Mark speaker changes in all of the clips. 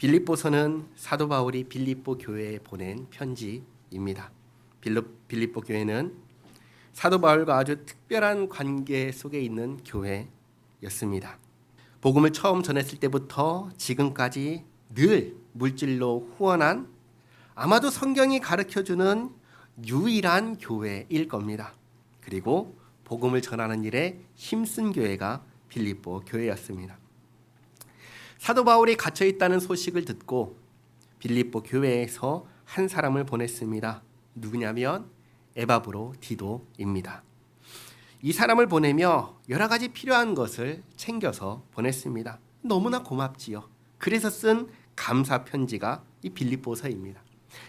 Speaker 1: 빌립보서는 사도 바울이 빌립보 교회에 보낸 편지입니다. 빌립보 교회는 사도 바울과 아주 특별한 관계 속에 있는 교회였습니다. 복음을 처음 전했을 때부터 지금까지 늘 물질로 후원한, 아마도 성경이 가르쳐주는 유일한 교회일 겁니다. 그리고 복음을 전하는 일에 힘쓴 교회가 빌립보 교회였습니다. 사도 바울이 갇혀 있다는 소식을 듣고 빌립보 교회에서 한 사람을 보냈습니다. 누구냐면 에바브로 디도입니다. 이 사람을 보내며 여러 가지 필요한 것을 챙겨서 보냈습니다. 너무나 고맙지요. 그래서 쓴 감사 편지가 이 빌립보서입니다.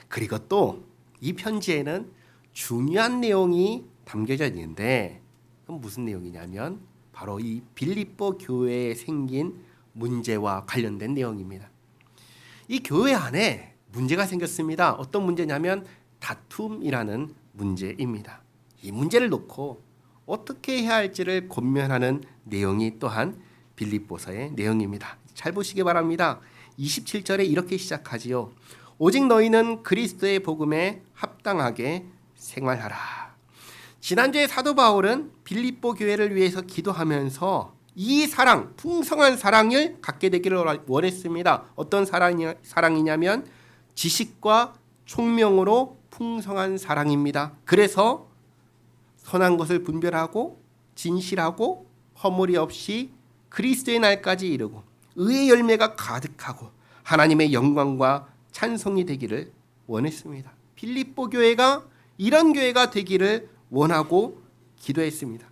Speaker 1: 그리고 또 이 편지에는 중요한 내용이 담겨져 있는데, 그럼 무슨 내용이냐면 바로 이 빌립보 교회에 생긴 문제와 관련된 내용입니다. 이 교회 안에 문제가 생겼습니다. 어떤 문제냐면 다툼이라는 문제입니다. 이 문제를 놓고 어떻게 해야 할지를 고민하는 내용이 또한 빌립보서의 내용입니다. 잘 보시기 바랍니다. 27절에 이렇게 시작하지요. 오직 너희는 그리스도의 복음에 합당하게 생활하라. 지난주에 사도 바울은 빌립보 교회를 위해서 기도하면서 이 사랑, 풍성한 사랑을 갖게 되기를 원했습니다. 어떤 사랑이냐면 지식과 총명으로 풍성한 사랑입니다. 그래서 선한 것을 분별하고 진실하고 허물이 없이 그리스도의 날까지 이르고 의의 열매가 가득하고 하나님의 영광과 찬송이 되기를 원했습니다. 빌립보 교회가 이런 교회가 되기를 원하고 기도했습니다.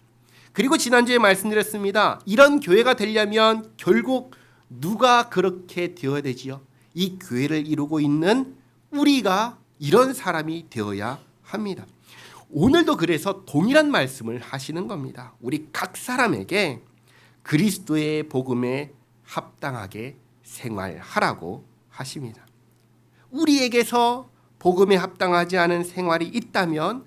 Speaker 1: 그리고 지난주에 말씀드렸습니다. 이런 교회가 되려면 결국 누가 그렇게 되어야 되지요? 이 교회를 이루고 있는 우리가 이런 사람이 되어야 합니다. 오늘도 그래서 동일한 말씀을 하시는 겁니다. 우리 각 사람에게 그리스도의 복음에 합당하게 생활하라고 하십니다. 우리에게서 복음에 합당하지 않은 생활이 있다면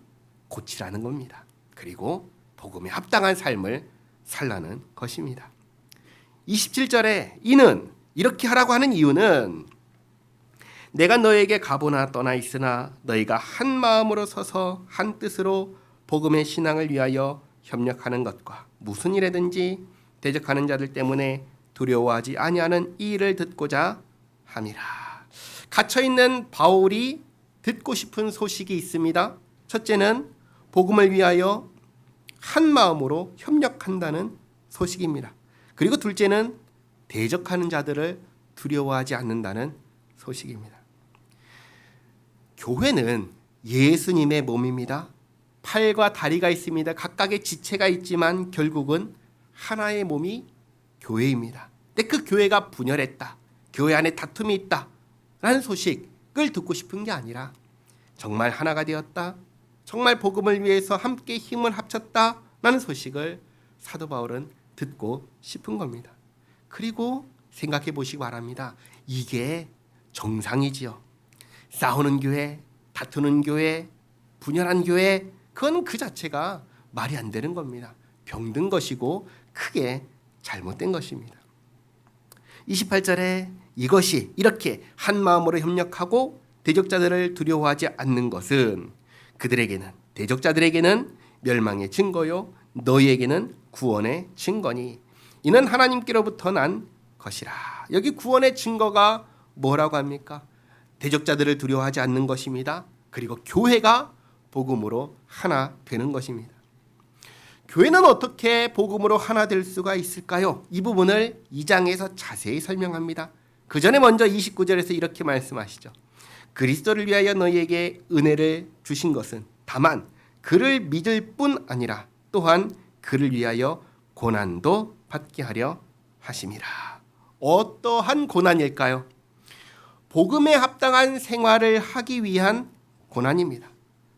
Speaker 1: 고치라는 겁니다. 그리고 복음에 합당한 삶을 살라는 것입니다. 27절에 이는 이렇게 하라고 하는 이유는 내가 너에게 가보나 떠나 있으나 너희가 한 마음으로 서서 한 뜻으로 복음의 신앙을 위하여 협력하는 것과 무슨 일에든지 대적하는 자들 때문에 두려워하지 아니하는 이 일을 듣고자 함이라. 갇혀있는 바울이 듣고 싶은 소식이 있습니다. 첫째는 복음을 위하여 한 마음으로 협력한다는 소식입니다. 그리고 둘째는 대적하는 자들을 두려워하지 않는다는 소식입니다. 교회는 예수님의 몸입니다. 팔과 다리가 있습니다. 각각의 지체가 있지만 결국은 하나의 몸이 교회입니다. 근데 그 교회가 분열했다, 교회 안에 다툼이 있다 라는 소식을 듣고 싶은 게 아니라 정말 하나가 되었다, 정말 복음을 위해서 함께 힘을 합쳤다라는 소식을 사도 바울은 듣고 싶은 겁니다. 그리고 생각해 보시기 바랍니다. 이게 정상이지요. 싸우는 교회, 다투는 교회, 분열한 교회, 그건 그 자체가 말이 안 되는 겁니다. 병든 것이고 크게 잘못된 것입니다. 28절에 이것이 이렇게 한 마음으로 협력하고 대적자들을 두려워하지 않는 것은 그들에게는, 대적자들에게는 멸망의 증거요 너희에게는 구원의 증거니 이는 하나님께로부터 난 것이라. 여기 구원의 증거가 뭐라고 합니까? 대적자들을 두려워하지 않는 것입니다. 그리고 교회가 복음으로 하나 되는 것입니다. 교회는 어떻게 복음으로 하나 될 수가 있을까요? 이 부분을 2장에서 자세히 설명합니다. 그 전에 먼저 29절에서 이렇게 말씀하시죠. 그리스도를 위하여 너희에게 은혜를 주신 것은 다만 그를 믿을 뿐 아니라 또한 그를 위하여 고난도 받게 하려 하심이라. 어떠한 고난일까요? 복음에 합당한 생활을 하기 위한 고난입니다.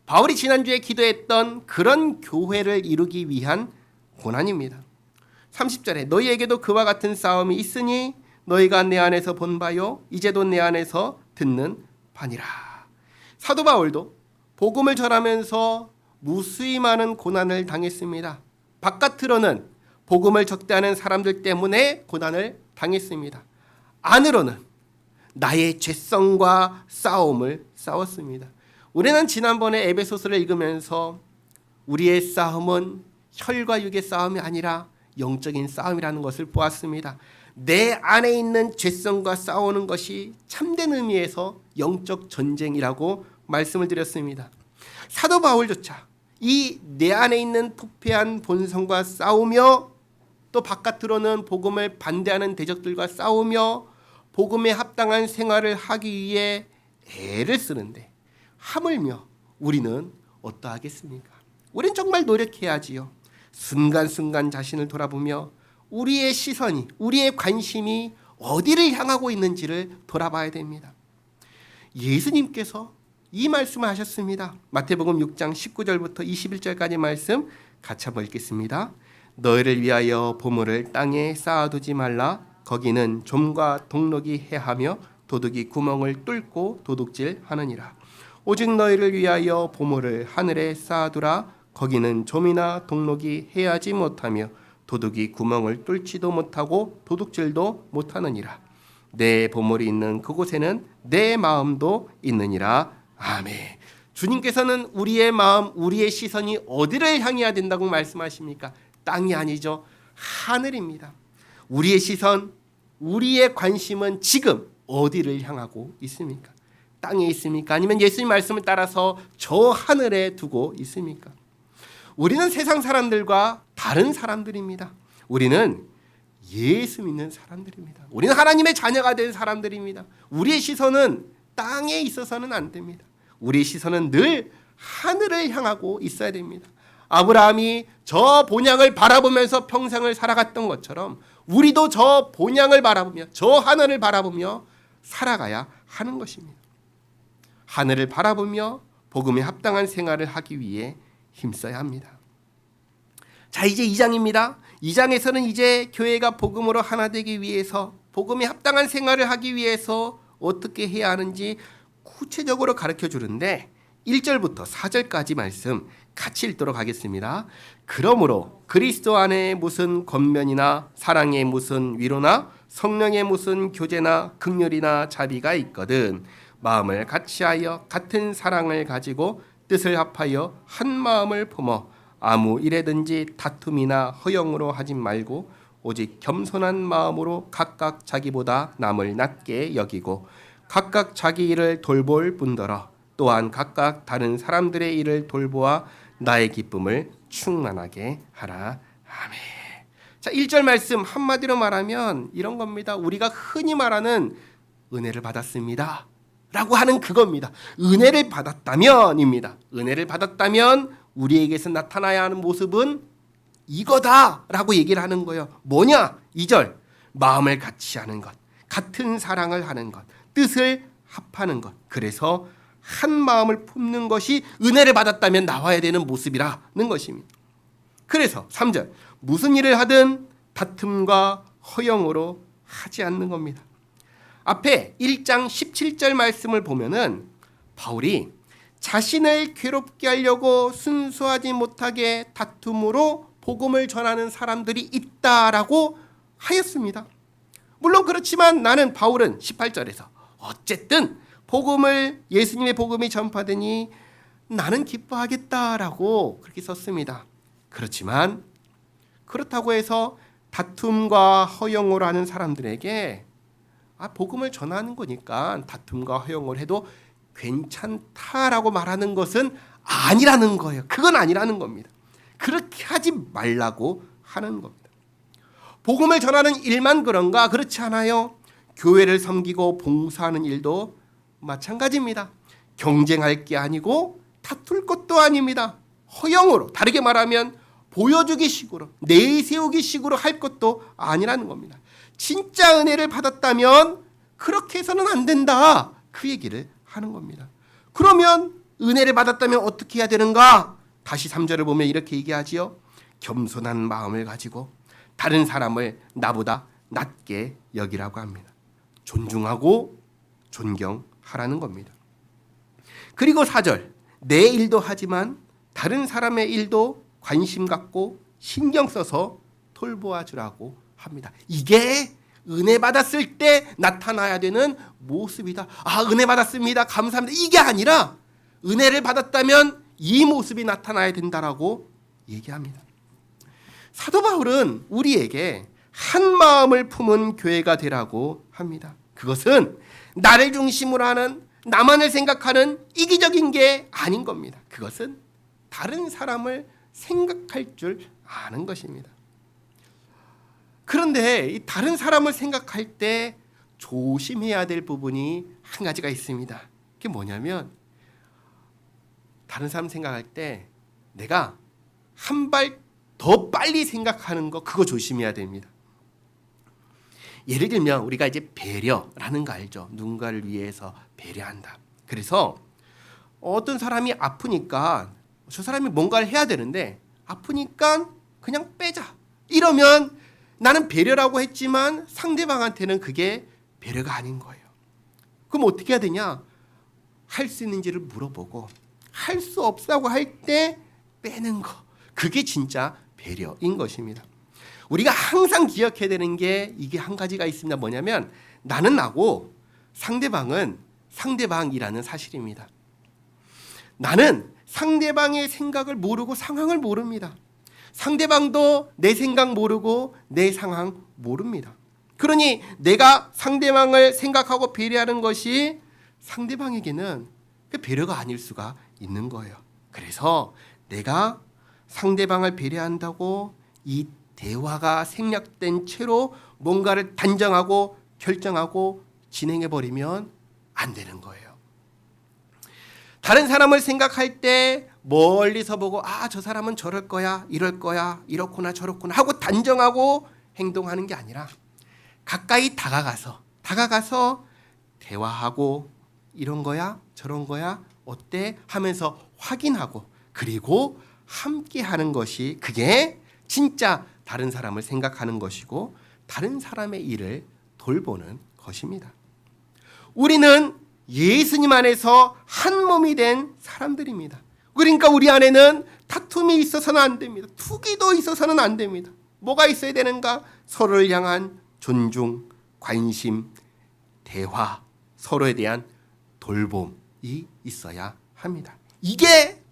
Speaker 1: 바울이 지난주에 기도했던 그런 교회를 이루기 위한 고난입니다. 30절에 너희에게도 그와 같은 싸움이 있으니 너희가 내 안에서 본 바요 이제도 내 안에서 듣는 바니라. 사도 바울도 복음을 전하면서 무수히 많은 고난을 당했습니다. 바깥으로는 복음을 적대하는 사람들 때문에 고난을 당했습니다. 안으로는 나의 죄성과 싸움을 싸웠습니다. 우리는 지난번에 에베소서를 읽으면서 우리의 싸움은 혈과 육의 싸움이 아니라 영적인 싸움이라는 것을 보았습니다. 내 안에 있는 죄성과 싸우는 것이 참된 의미에서 영적 전쟁이라고 말씀을 드렸습니다. 사도 바울조차 이 내 안에 있는 부패한 본성과 싸우며 또 바깥으로는 복음을 반대하는 대적들과 싸우며 복음에 합당한 생활을 하기 위해 애를 쓰는데 하물며 우리는 어떠하겠습니까? 우린 정말 노력해야지요. 순간순간 자신을 돌아보며 우리의 시선이, 우리의 관심이 어디를 향하고 있는지를 돌아봐야 됩니다. 예수님께서 이 말씀을 하셨습니다. 마태복음 6장 19절부터 21절까지 말씀 같이 한번 읽겠습니다. 너희를 위하여 보물을 땅에 쌓아두지 말라. 거기는 좀과 동록이 해하며 도둑이 구멍을 뚫고 도둑질하느니라. 오직 너희를 위하여 보물을 하늘에 쌓아두라. 거기는 좀이나 동록이 해하지 못하며 도둑이 구멍을 뚫지도 못하고 도둑질도 못하느니라. 내 보물이 있는 그곳에는 내 마음도 있느니라. 아멘. 주님께서는 우리의 마음, 우리의 시선이 어디를 향해야 된다고 말씀하십니까? 땅이 아니죠. 하늘입니다. 우리의 시선, 우리의 관심은 지금 어디를 향하고 있습니까? 땅에 있습니까? 아니면 예수님 말씀을 따라서 저 하늘에 두고 있습니까? 우리는 세상 사람들과 다른 사람들입니다. 우리는 예수 믿는 사람들입니다. 우리는 하나님의 자녀가 된 사람들입니다. 우리의 시선은 땅에 있어서는 안 됩니다. 우리의 시선은 늘 하늘을 향하고 있어야 됩니다. 아브라함이 저 본향을 바라보면서 평생을 살아갔던 것처럼 우리도 저 본향을 바라보며 저 하늘을 바라보며 살아가야 하는 것입니다. 하늘을 바라보며 복음에 합당한 생활을 하기 위해 힘써야 합니다. 자, 이제 2장입니다. 2장에서는 이제 교회가 복음으로 하나 되기 위해서 복음에 합당한 생활을 하기 위해서 어떻게 해야 하는지 구체적으로 가르쳐 주는데 1절부터 4절까지 말씀 같이 읽도록 하겠습니다. 그러므로 그리스도 안에 무슨 권면이나 사랑에 무슨 위로나 성령의 무슨 교제나 긍휼이나 자비가 있거든 마음을 같이하여 같은 사랑을 가지고 뜻을 합하여 한 마음을 품어 아무 일에든지 다툼이나 허영으로 하지 말고 오직 겸손한 마음으로 각각 자기보다 남을 낮게 여기고 각각 자기 일을 돌볼 뿐더러 또한 각각 다른 사람들의 일을 돌보아 나의 기쁨을 충만하게 하라. 아멘. 자, 1절 말씀 한마디로 말하면 이런 겁니다. 우리가 흔히 말하는 은혜를 받았습니다 라고 하는 그겁니다. 은혜를 받았다면입니다. 은혜를 받았다면 우리에게서 나타나야 하는 모습은 이거다 라고 얘기를 하는 거예요. 뭐냐? 2절 마음을 같이 하는 것, 같은 사랑을 하는 것, 뜻을 합하는 것. 그래서 한 마음을 품는 것이 은혜를 받았다면 나와야 되는 모습이라는 것입니다. 그래서 3절 무슨 일을 하든 다툼과 허영으로 하지 않는 겁니다. 앞에 1장 17절 말씀을 보면은 바울이 자신을 괴롭게 하려고 순수하지 못하게 다툼으로 복음을 전하는 사람들이 있다라고 하였습니다. 물론 그렇지만 나는 바울은 18절에서 어쨌든 복음을 예수님의 복음이 전파되니 나는 기뻐하겠다라고 그렇게 썼습니다. 그렇지만 그렇다고 해서 다툼과 허영을 하는 사람들에게 복음을 전하는 거니까 다툼과 허영을 해도 괜찮다라고 말하는 것은 아니라는 거예요. 그건 아니라는 겁니다. 그렇게 하지 말라고 하는 겁니다. 복음을 전하는 일만 그런가? 그렇지 않아요. 교회를 섬기고 봉사하는 일도 마찬가지입니다. 경쟁할 게 아니고 다툴 것도 아닙니다. 허영으로, 다르게 말하면 보여주기 식으로, 내세우기 식으로 할 것도 아니라는 겁니다. 진짜 은혜를 받았다면 그렇게 해서는 안 된다. 그 얘기를 하는 겁니다. 그러면 은혜를 받았다면 어떻게 해야 되는가? 다시 3절을 보면 이렇게 얘기하지요. 겸손한 마음을 가지고 다른 사람을 나보다 낮게 여기라고 합니다. 존중하고 존경하라는 겁니다. 그리고 4절 내 일도 하지만 다른 사람의 일도 관심 갖고 신경 써서 돌보아 주라고 합니다. 이게 은혜 받았을 때 나타나야 되는 모습이다. 아, 은혜 받았습니다. 감사합니다. 이게 아니라 은혜를 받았다면 이 모습이 나타나야 된다라고 얘기합니다. 사도 바울은 우리에게 한 마음을 품은 교회가 되라고 합니다. 그것은 나를 중심으로 하는, 나만을 생각하는 이기적인 게 아닌 겁니다. 그것은 다른 사람을 생각할 줄 아는 것입니다. 그런데 이 다른 사람을 생각할 때 조심해야 될 부분이 한 가지가 있습니다. 그게 뭐냐면, 다른 사람 생각할 때 내가 한 발 더 빨리 생각하는 거, 그거 조심해야 됩니다. 예를 들면 우리가 이제 배려라는 거 알죠? 누군가를 위해서 배려한다. 그래서 어떤 사람이 아프니까 저 사람이 뭔가를 해야 되는데 아프니까 그냥 빼자. 이러면 나는 배려라고 했지만 상대방한테는 그게 배려가 아닌 거예요. 그럼 어떻게 해야 되냐? 할 수 있는지를 물어보고 할 수 없다고 할 때 빼는 거. 그게 진짜 배려인 것입니다. 우리가 항상 기억해야 되는 게 이게 한 가지가 있습니다. 뭐냐면 나는 나고 상대방은 상대방이라는 사실입니다. 나는 상대방의 생각을 모르고 상황을 모릅니다. 상대방도 내 생각 모르고 내 상황 모릅니다. 그러니 내가 상대방을 생각하고 배려하는 것이 상대방에게는 배려가 아닐 수가 있는 거예요. 그래서 내가 상대방을 배려한다고 이 대화가 생략된 채로 뭔가를 단정하고 결정하고 진행해버리면 안 되는 거예요. 다른 사람을 생각할 때 멀리서 보고 아, 저 사람은 저럴 거야, 이럴 거야, 이렇구나 저렇구나 하고 단정하고 행동하는 게 아니라 가까이 다가가서 대화하고 이런 거야, 저런 거야, 어때? 하면서 확인하고 그리고 함께 하는 것이, 그게 진짜 다른 사람을 생각하는 것이고 다른 사람의 일을 돌보는 것입니다. 우리는 예수님 안에서 한 몸이 된 사람들입니다. 그러니까 우리 안에는 다툼이 있어서는 안 됩니다. 투기도 있어서는 안 됩니다. 뭐가 있어야 되는가? 서로를 향한 존중, 관심, 대화, 서로에 대한 돌봄이 있어야 합니다. 이게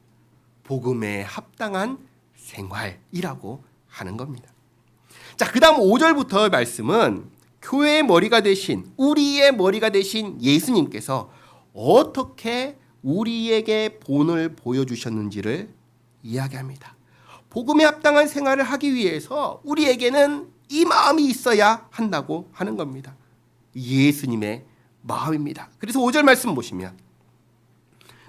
Speaker 1: 복음에 합당한 생활이라고 하는 겁니다. 자, 그 다음 5절부터 말씀은 교회의 머리가 되신, 우리의 머리가 되신 예수님께서 어떻게 우리에게 본을 보여주셨는지를 이야기합니다. 복음에 합당한 생활을 하기 위해서 우리에게는 이 마음이 있어야 한다고 하는 겁니다. 예수님의 마음입니다. 그래서 5절 말씀 보시면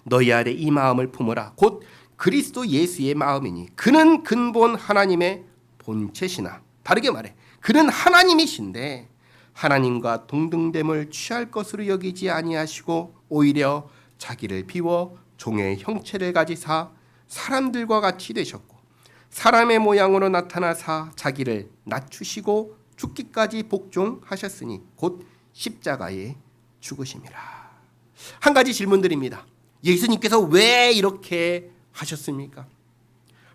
Speaker 1: 너희 안에 이 마음을 품어라. 곧 그리스도 예수의 마음이니 그는 근본 하나님의 본체시나, 다르게 말해 그는 하나님이신데 하나님과 동등됨을 취할 것으로 여기지 아니하시고 오히려 자기를 비워 종의 형체를 가지사 사람들과 같이 되셨고 사람의 모양으로 나타나사 자기를 낮추시고 죽기까지 복종하셨으니 곧 십자가에 죽으심이라. 한 가지 질문드립니다. 예수님께서 왜 이렇게 하셨습니까?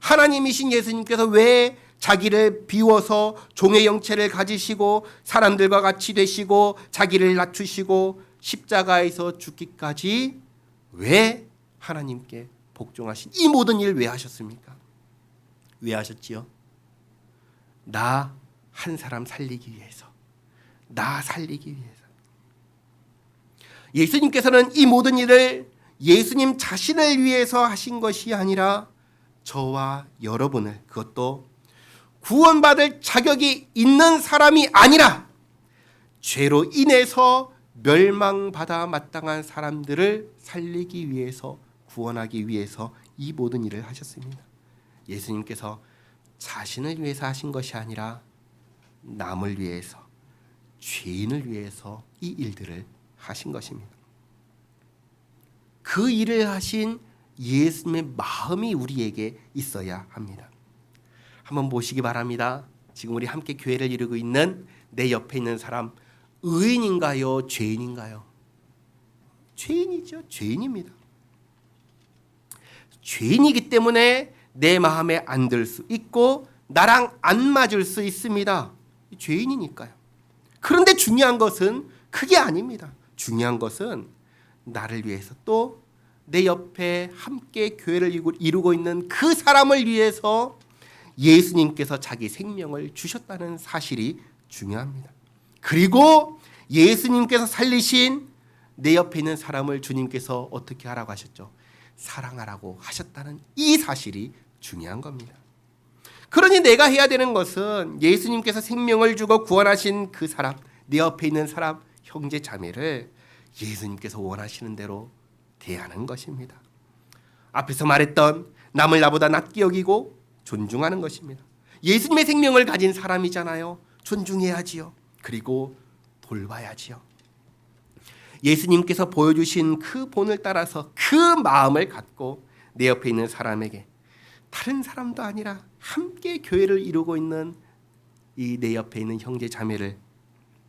Speaker 1: 하나님이신 예수님께서 왜 자기를 비워서 종의 형체를 가지시고 사람들과 같이 되시고 자기를 낮추시고 십자가에서 죽기까지 왜 하나님께 복종하신 이 모든 일을 왜 하셨습니까? 왜 하셨지요? 나 한 사람 살리기 위해서, 나 살리기 위해서. 예수님께서는 이 모든 일을 예수님 자신을 위해서 하신 것이 아니라 저와 여러분을, 그것도 구원받을 자격이 있는 사람이 아니라 죄로 인해서 멸망받아 마땅한 사람들을 살리기 위해서, 구원하기 위해서 이 모든 일을 하셨습니다. 예수님께서 자신을 위해서 하신 것이 아니라 남을 위해서, 죄인을 위해서 이 일들을 하신 것입니다. 그 일을 하신 예수님의 마음이 우리에게 있어야 합니다. 한번 보시기 바랍니다. 지금 우리 함께 교회를 이루고 있는 내 옆에 있는 사람, 의인인가요? 죄인인가요? 죄인이죠. 죄인입니다. 죄인이기 때문에 내 마음에 안 들 수 있고 나랑 안 맞을 수 있습니다. 죄인이니까요. 그런데 중요한 것은 그게 아닙니다. 중요한 것은 나를 위해서 또 내 옆에 함께 교회를 이루고 있는 그 사람을 위해서 예수님께서 자기 생명을 주셨다는 사실이 중요합니다. 그리고 예수님께서 살리신 내 옆에 있는 사람을 주님께서 어떻게 하라고 하셨죠? 사랑하라고 하셨다는 이 사실이 중요한 겁니다. 그러니 내가 해야 되는 것은 예수님께서 생명을 주고 구원하신 그 사람, 내 옆에 있는 사람, 형제 자매를 예수님께서 원하시는 대로 대하는 것입니다. 앞에서 말했던 남을 나보다 낫게 여기고 존중하는 것입니다. 예수님의 생명을 가진 사람이잖아요. 존중해야지요. 그리고 돌봐야지요. 예수님께서 보여주신 그 본을 따라서 그 마음을 갖고 내 옆에 있는 사람에게, 다른 사람도 아니라 함께 교회를 이루고 있는 이 내 옆에 있는 형제 자매를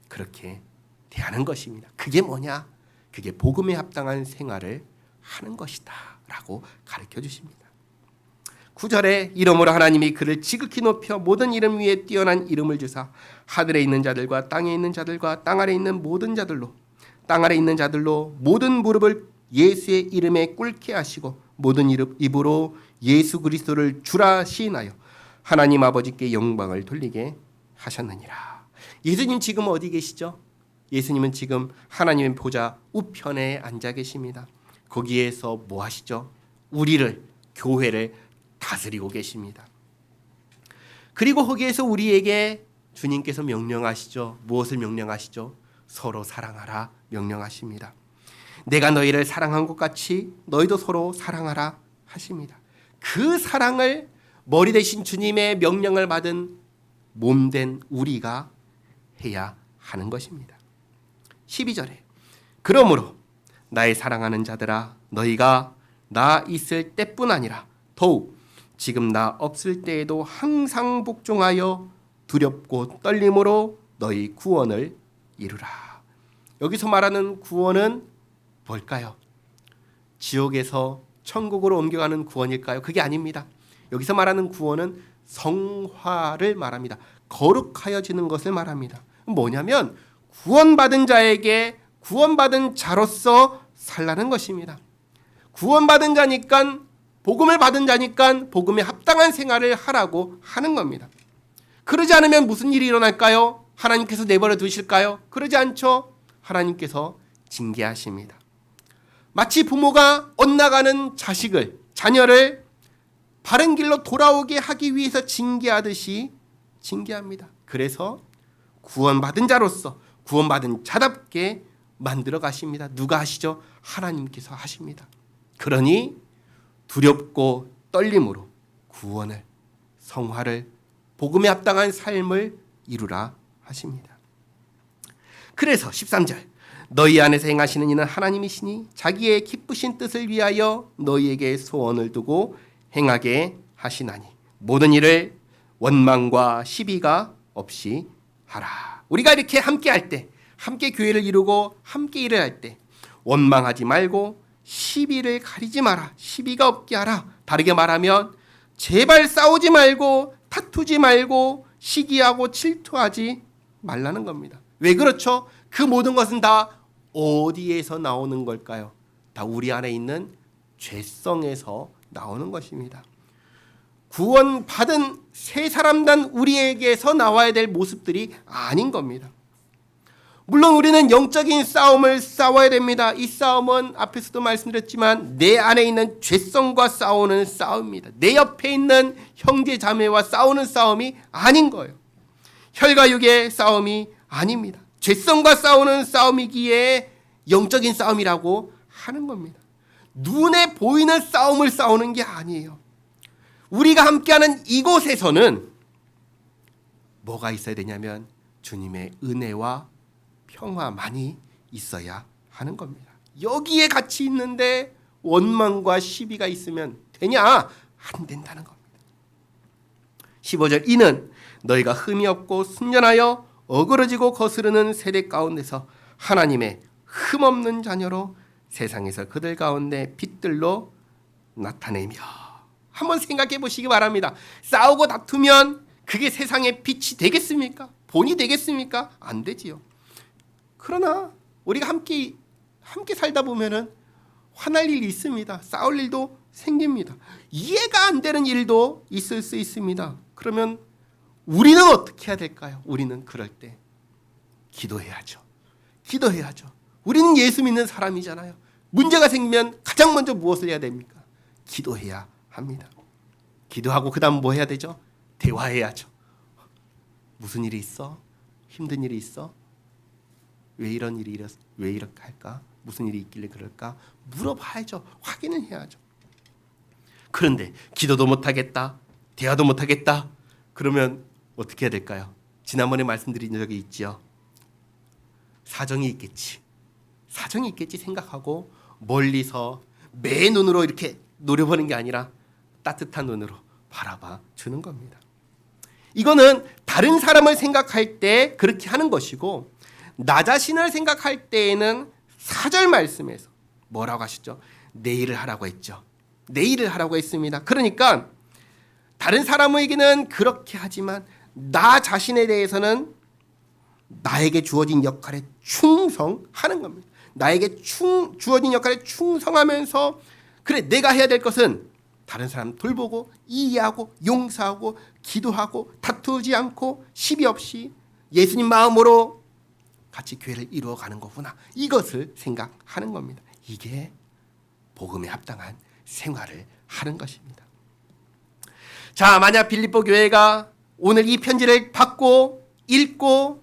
Speaker 1: 그렇게 대하는 것입니다. 그게 뭐냐? 그게 복음에 합당한 생활을 하는 것이다 라고 가르쳐 주십니다. 9절에 이름으로 하나님이 그를 지극히 높여 모든 이름 위에 뛰어난 이름을 주사 하늘에 있는 자들과 땅에 있는 자들과 땅 아래 있는 모든 자들로 모든 무릎을 예수의 이름에 꿇게 하시고 모든 입으로 예수 그리스도를 주라 시인하여 하나님 아버지께 영광을 돌리게 하셨느니라. 예수님 지금 어디 계시죠? 예수님은 지금 하나님의 보좌 우편에 앉아 계십니다. 거기에서 뭐 하시죠? 우리를, 교회를 다스리고 계십니다. 그리고 거기에서 우리에게 주님께서 명령하시죠. 무엇을 명령하시죠? 서로 사랑하라 명령하십니다. 내가 너희를 사랑한 것 같이 너희도 서로 사랑하라 하십니다. 그 사랑을 머리 대신 주님의 명령을 받은 몸된 우리가 해야 하는 것입니다. 12절에 그러므로 나의 사랑하는 자들아 너희가 나 있을 때뿐 아니라 더욱 지금 나 없을 때에도 항상 복종하여 두렵고 떨림으로 너희 구원을 이루라. 여기서 말하는 구원은 뭘까요? 지옥에서 천국으로 옮겨가는 구원일까요? 그게 아닙니다. 여기서 말하는 구원은 성화를 말합니다. 거룩하여지는 것을 말합니다. 뭐냐면 구원받은 자에게 구원받은 자로서 살라는 것입니다. 구원받은 자니까, 복음을 받은 자니까 복음에 합당한 생활을 하라고 하는 겁니다. 그러지 않으면 무슨 일이 일어날까요? 하나님께서 내버려 두실까요? 그러지 않죠. 하나님께서 징계하십니다. 마치 부모가 엇나가는 자녀를 바른 길로 돌아오게 하기 위해서 징계하듯이 징계합니다. 그래서 구원받은 자로서 구원받은 자답게 만들어 가십니다. 누가 하시죠? 하나님께서 하십니다. 그러니 두렵고 떨림으로 구원을, 성화를, 복음에 합당한 삶을 이루라 하십니다. 그래서 13절 너희 안에서 행하시는 이는 하나님이시니 자기의 기쁘신 뜻을 위하여 너희에게 소원을 두고 행하게 하시나니 모든 일을 원망과 시비가 없이 하라. 우리가 이렇게 함께 할 때, 함께 교회를 이루고 함께 일을 할 때 원망하지 말고 시비를 가리지 마라. 시비가 없게 하라. 다르게 말하면 제발 싸우지 말고 다투지 말고 시기하고 질투하지 말라는 겁니다. 왜 그렇죠? 그 모든 것은 다 어디에서 나오는 걸까요? 다 우리 안에 있는 죄성에서 나오는 것입니다. 구원받은 새 사람단 우리에게서 나와야 될 모습들이 아닌 겁니다. 물론 우리는 영적인 싸움을 싸워야 됩니다. 이 싸움은 앞에서도 말씀드렸지만 내 안에 있는 죄성과 싸우는 싸움입니다. 내 옆에 있는 형제 자매와 싸우는 싸움이 아닌 거예요. 혈과 육의 싸움이 아닙니다. 죄성과 싸우는 싸움이기에 영적인 싸움이라고 하는 겁니다. 눈에 보이는 싸움을 싸우는 게 아니에요. 우리가 함께하는 이곳에서는 뭐가 있어야 되냐면 주님의 은혜와 평화만이 있어야 하는 겁니다. 여기에 같이 있는데 원망과 시비가 있으면 되냐? 안 된다는 겁니다. 15절 이는 너희가 흠이 없고 순전하여 어그러지고 거스르는 세대 가운데서 하나님의 흠없는 자녀로 세상에서 그들 가운데 빛들로 나타내며. 한번 생각해 보시기 바랍니다. 싸우고 다투면 그게 세상의 빛이 되겠습니까? 본이 되겠습니까? 안 되지요. 그러나 우리가 함께 살다 보면은 화날 일이 있습니다. 싸울 일도 생깁니다. 이해가 안 되는 일도 있을 수 있습니다. 그러면 우리는 어떻게 해야 될까요? 우리는 그럴 때 기도해야죠. 기도해야죠. 우리는 예수 믿는 사람이잖아요. 문제가 생기면 가장 먼저 무엇을 해야 됩니까? 기도해야 합니다. 기도하고 그 다음 뭐 해야 되죠? 대화해야죠. 무슨 일이 있어? 힘든 일이 있어? 왜 이렇게 할까? 무슨 일이 있길래 그럴까? 물어봐야죠. 확인을 해야죠. 그런데 기도도 못하겠다, 대화도 못하겠다, 그러면 어떻게 해야 될까요? 지난번에 말씀드린 적이 있죠. 사정이 있겠지 생각하고 멀리서 매 눈으로 이렇게 노려보는 게 아니라 따뜻한 눈으로 바라봐 주는 겁니다. 이거는 다른 사람을 생각할 때 그렇게 하는 것이고, 나 자신을 생각할 때에는 4절 말씀에서 뭐라고 하시죠? 내일을 하라고 했죠. 내일을 하라고 했습니다. 그러니까 다른 사람에게는 그렇게 하지만 나 자신에 대해서는 나에게 주어진 역할에 충성하는 겁니다. 나에게 주어진 역할에 충성하면서, 그래, 내가 해야 될 것은 다른 사람 돌보고 이해하고 용서하고 기도하고 다투지 않고 시비 없이 예수님 마음으로 같이 교회를 이루어가는 거구나, 이것을 생각하는 겁니다. 이게 복음에 합당한 생활을 하는 것입니다. 자, 만약 빌립보 교회가 오늘 이 편지를 받고 읽고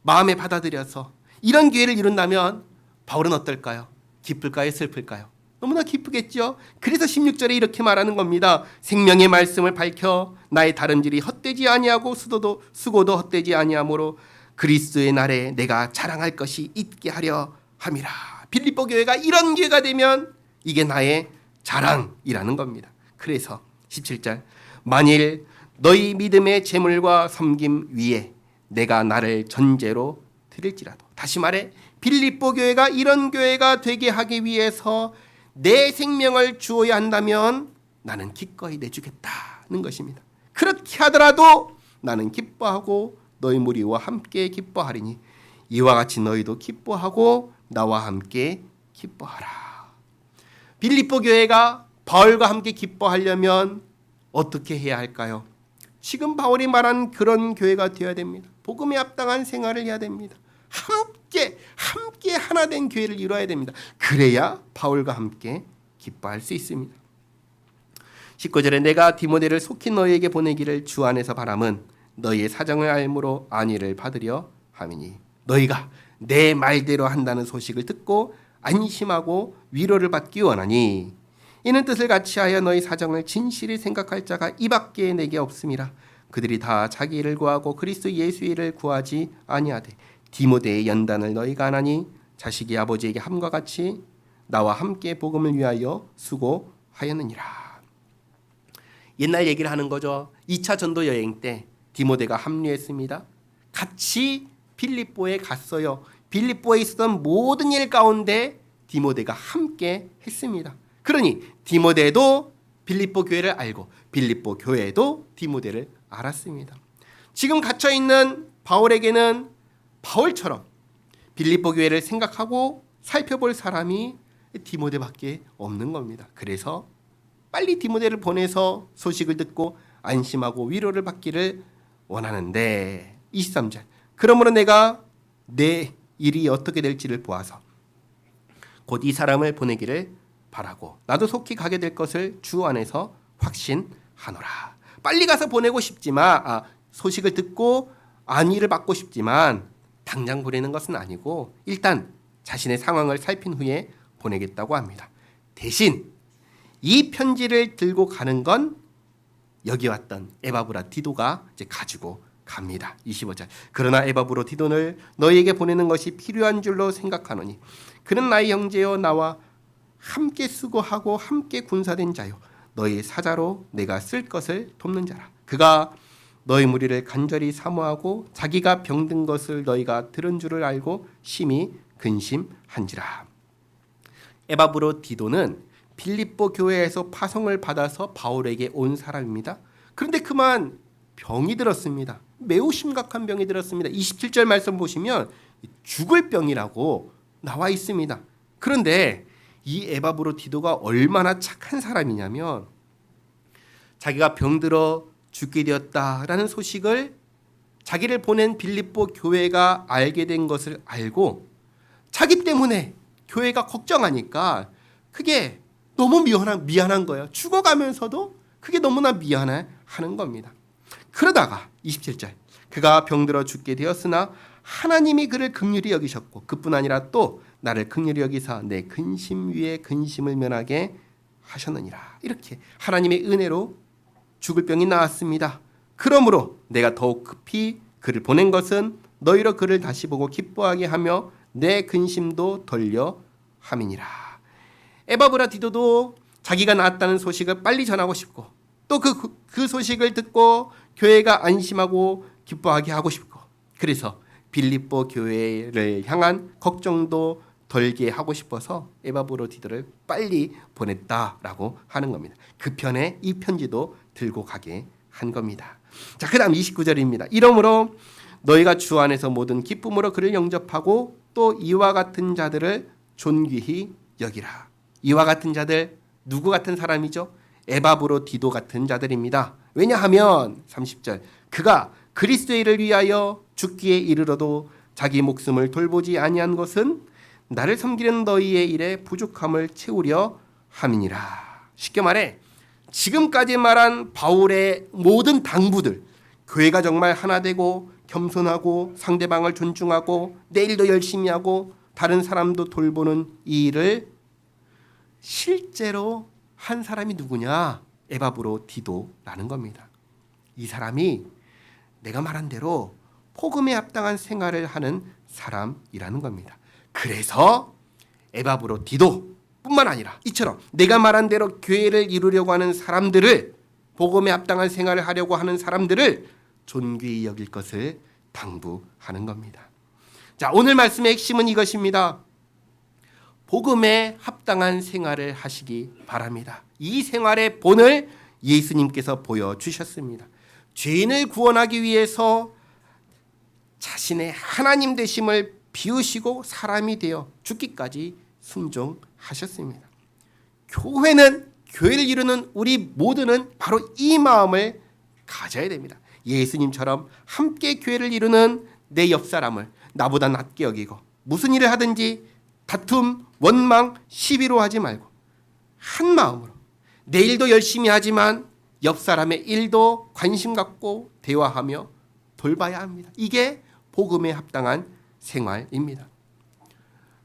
Speaker 1: 마음에 받아들여서 이런 교회를 이룬다면 바울은 어떨까요? 기쁠까요? 슬플까요? 너무나 기쁘겠죠. 그래서 16절에 이렇게 말하는 겁니다. 생명의 말씀을 밝혀 나의 다름질이 헛되지 아니하고 수고도 헛되지 아니하므로 그리스도의 날에 내가 자랑할 것이 있게 하려 함이라. 빌립보 교회가 이런 교회가 되면 이게 나의 자랑이라는 겁니다. 그래서 17절, 만일 너희 믿음의 재물과 섬김 위에 내가 나를 전제로 드릴지라도. 다시 말해, 빌립보 교회가 이런 교회가 되게 하기 위해서 내 생명을 주어야 한다면 나는 기꺼이 내주겠다는 것입니다. 그렇게 하더라도 나는 기뻐하고 너희 무리와 함께 기뻐하리니 이와 같이 너희도 기뻐하고 나와 함께 기뻐하라. 빌립보 교회가 바울과 함께 기뻐하려면 어떻게 해야 할까요? 지금 바울이 말한 그런 교회가 되어야 됩니다. 복음에 합당한 생활을 해야 됩니다. 함께 하나 된 교회를 이루어야 됩니다. 그래야 바울과 함께 기뻐할 수 있습니다. 19절에 내가 디모데를 속히 너희에게 보내기를 주 안에서 바람은 너희의 사정을 알므로 안위를 받으려 함이니 너희가 내 말대로 한다는 소식을 듣고 안심하고 위로를 받기 원하니 이는 뜻을 같이 하여 너희 사정을 진실히 생각할 자가 이밖에 내게 없음이라. 그들이 다 자기 일을 구하고 그리스도 예수의 일을 구하지 아니하되 디모데의 연단을 너희가 안 하니 자식이 아버지에게 함과 같이 나와 함께 복음을 위하여 수고하였느니라. 옛날 얘기를 하는 거죠. 2차 전도 여행 때 디모데가 합류했습니다. 같이 빌립보에 갔어요. 빌립보에 있었던 모든 일 가운데 디모데가 함께 했습니다. 그러니 디모데도 빌립보 교회를 알고 빌립보 교회도 디모데를 알았습니다. 지금 갇혀있는 바울에게는 바울처럼 빌립보 교회를 생각하고 살펴볼 사람이 디모데밖에 없는 겁니다. 그래서 빨리 디모데를 보내서 소식을 듣고 안심하고 위로를 받기를 원하는데 23절, 그러므로 내가 내 일이 어떻게 될지를 보아서 곧 이 사람을 보내기를 바라고 나도 속히 가게 될 것을 주 안에서 확신하노라. 빨리 가서 보내고 싶지만 소식을 듣고 안위를 받고 싶지만 당장 보내는 것은 아니고 일단 자신의 상황을 살핀 후에 보내겠다고 합니다. 대신 이 편지를 들고 가는 건 여기 왔던 에바브라 디도가 이제 가지고 갑니다. 25절, 그러나 에바브로 디도를 너희에게 보내는 것이 필요한 줄로 생각하노니 그는 나의 형제여 나와 함께 수고하고 함께 군사된 자요 너희 사자로 내가 쓸 것을 돕는 자라. 그가 너희 무리를 간절히 사모하고 자기가 병든 것을 너희가 들은 줄을 알고 심히 근심한지라. 에바브로 디도는 빌립보 교회에서 파송을 받아서 바울에게 온 사람입니다. 그런데 그만 병이 들었습니다. 매우 심각한 병이 들었습니다. 27절 말씀 보시면 죽을 병이라고 나와 있습니다. 그런데 이 에바브로디도가 얼마나 착한 사람이냐면 자기가 병들어 죽게 되었다라는 소식을 자기를 보낸 빌립보 교회가 알게 된 것을 알고 자기 때문에 교회가 걱정하니까 그게 너무 미안한 거예요. 죽어가면서도 그게 너무나 미안해하는 겁니다. 그러다가 27절 그가 병들어 죽게 되었으나 하나님이 그를 긍휼히 여기셨고 그뿐 아니라 또 나를 긍휼히 여기사 내 근심 위에 근심을 면하게 하셨느니라. 이렇게 하나님의 은혜로 죽을 병이 나았습니다. 그러므로 내가 더욱 급히 그를 보낸 것은 너희로 그를 다시 보고 기뻐하게 하며 내 근심도 덜려 함이니라. 에바브라디도도 자기가 낳았다는 소식을 빨리 전하고 싶고 또 그 소식을 듣고 교회가 안심하고 기뻐하게 하고 싶고 그래서 빌립보 교회를 향한 걱정도 덜게 하고 싶어서 에바브로디도를 빨리 보냈다라고 하는 겁니다. 그 편에 이 편지도 들고 가게 한 겁니다. 자, 그다음 29절입니다. 이러므로 너희가 주 안에서 모든 기쁨으로 그를 영접하고 또 이와 같은 자들을 존귀히 여기라. 이와 같은 자들 누구 같은 사람이죠? 에바브로디도 같은 자들입니다. 왜냐하면 30절 그가 그리스도의 일을 위하여 죽기에 이르러도 자기 목숨을 돌보지 아니한 것은 나를 섬기는 너희의 일에 부족함을 채우려 함이니라. 쉽게 말해 지금까지 말한 바울의 모든 당부들, 교회가 정말 하나 되고 겸손하고 상대방을 존중하고 내 일도 열심히 하고 다른 사람도 돌보는 이 일을 실제로 한 사람이 누구냐? 에바브로디도라는 겁니다. 이 사람이 내가 말한 대로 복음에 합당한 생활을 하는 사람이라는 겁니다. 그래서 에바브로디도 뿐만 아니라 이처럼 내가 말한 대로 교회를 이루려고 하는 사람들을 복음에 합당한 생활을 하려고 하는 사람들을 존귀히 여길 것을 당부하는 겁니다. 자, 오늘 말씀의 핵심은 이것입니다. 복음에 합당한 생활을 하시기 바랍니다. 이 생활의 본을 예수님께서 보여주셨습니다. 죄인을 구원하기 위해서 자신의 하나님 되심을 비우시고 사람이 되어 죽기까지 순종하셨습니다. 교회를 이루는 우리 모두는 바로 이 마음을 가져야 됩니다. 예수님처럼 함께 교회를 이루는 내 옆 사람을 나보다 낮게 여기고 무슨 일을 하든지 다툼, 원망, 시비로 하지 말고 한 마음으로 내 일도 열심히 하지만 옆 사람의 일도 관심 갖고 대화하며 돌봐야 합니다. 이게 복음에 합당한 생활입니다.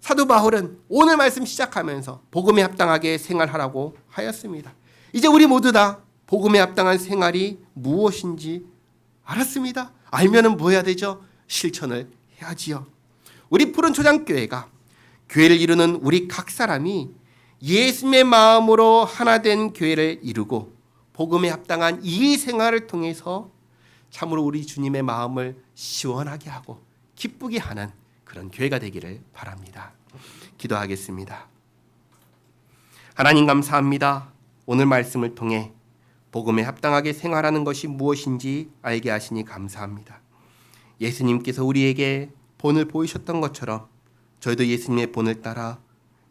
Speaker 1: 사도 바울은 오늘 말씀 시작하면서 복음에 합당하게 생활하라고 하였습니다. 이제 우리 모두 다 복음에 합당한 생활이 무엇인지 알았습니다. 알면은 뭐 해야 되죠? 실천을 해야지요. 우리 푸른초장교회가 교회를 이루는 우리 각 사람이 예수님의 마음으로 하나 된 교회를 이루고 복음에 합당한 이 생활을 통해서 참으로 우리 주님의 마음을 시원하게 하고 기쁘게 하는 그런 교회가 되기를 바랍니다. 기도하겠습니다. 하나님 감사합니다. 오늘 말씀을 통해 복음에 합당하게 생활하는 것이 무엇인지 알게 하시니 감사합니다. 예수님께서 우리에게 본을 보이셨던 것처럼 저희도 예수님의 본을 따라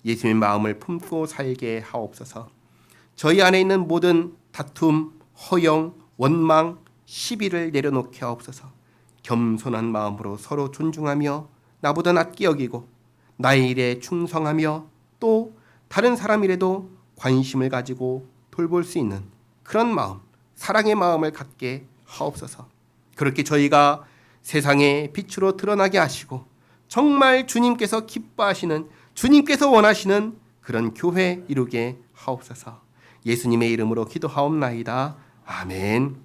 Speaker 1: 예수님의 마음을 품고 살게 하옵소서. 저희 안에 있는 모든 다툼, 허영, 원망, 시비를 내려놓게 하옵소서. 겸손한 마음으로 서로 존중하며 나보다 낮게 여기고 나의 일에 충성하며 또 다른 사람 일에도 관심을 가지고 돌볼 수 있는 그런 마음, 사랑의 마음을 갖게 하옵소서. 그렇게 저희가 세상의 빛으로 드러나게 하시고 정말 주님께서 기뻐하시는, 주님께서 원하시는 그런 교회 이루게 하옵소서. 예수님의 이름으로 기도하옵나이다. 아멘.